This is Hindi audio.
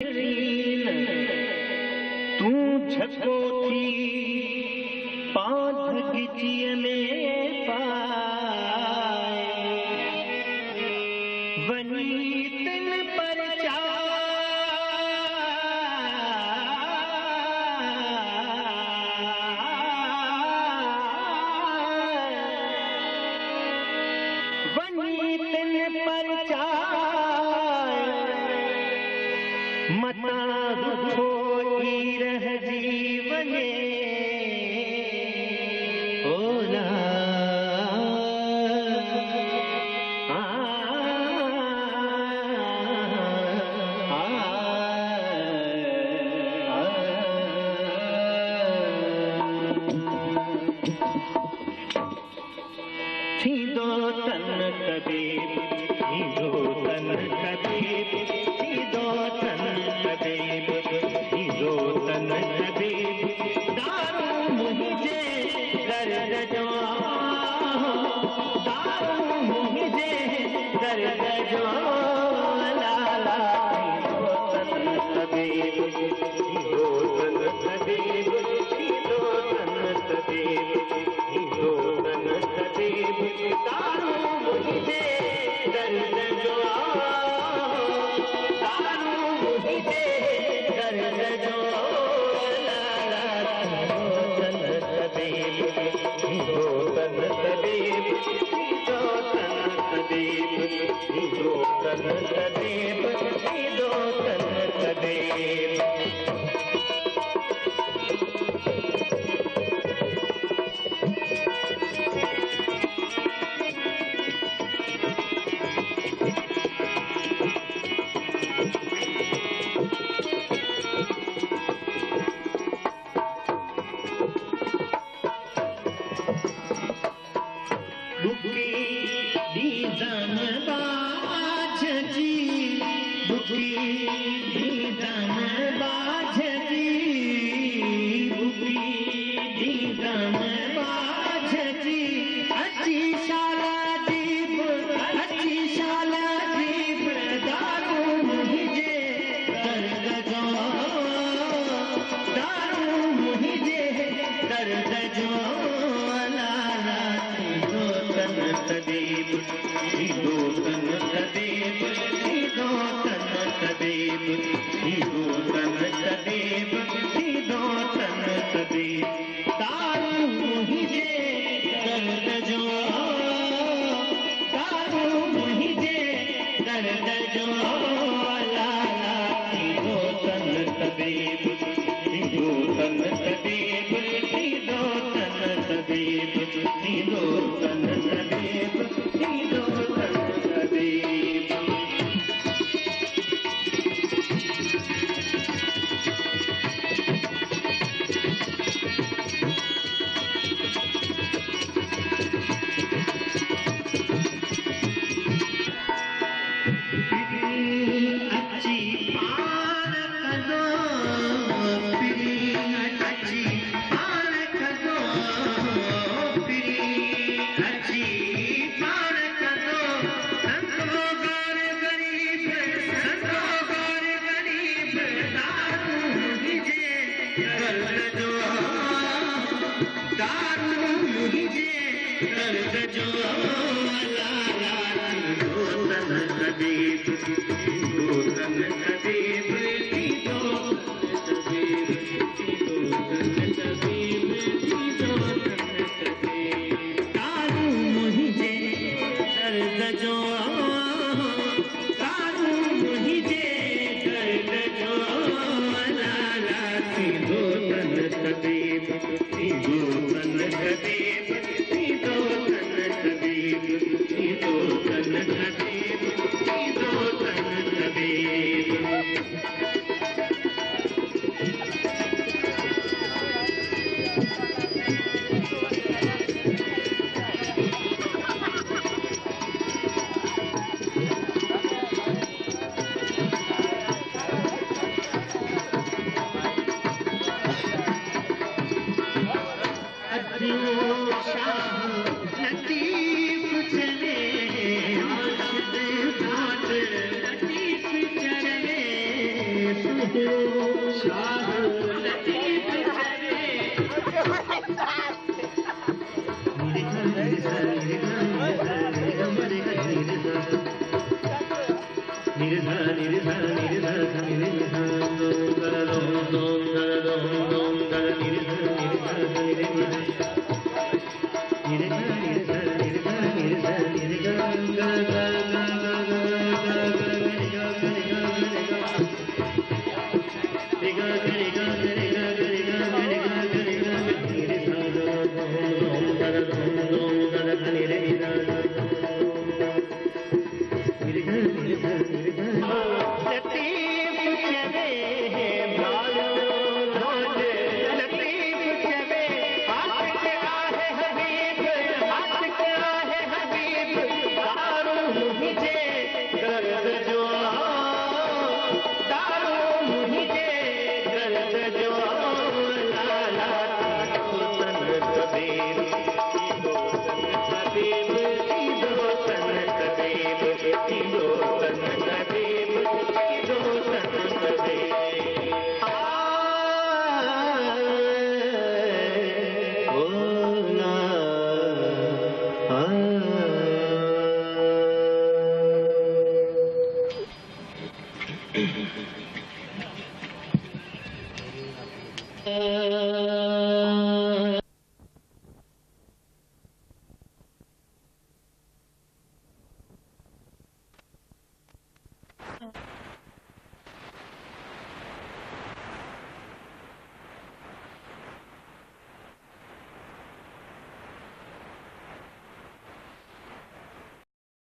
तू झको थी पांच गिचिए में पाए वनी तिन पर वनी तिन पर मता रुखो रह जीवने ओला थींदो तन कबीर थींदो तन कबीर थींदो तन कबीर थींदो तन कबीर दारू मुझे दर्द जो दारू मुझे दर्द जो लाला थींदो तन कबीर थींदो तन कबीर थींदो तन कबीर थींदो तन कबीर दारू मुझे दर्द जो दारू मुझे दर्द जो लाला तन कबीर थींदो तन कबीर थींदो तन कबीर थींदो तन कबीर थींदो तन कबीर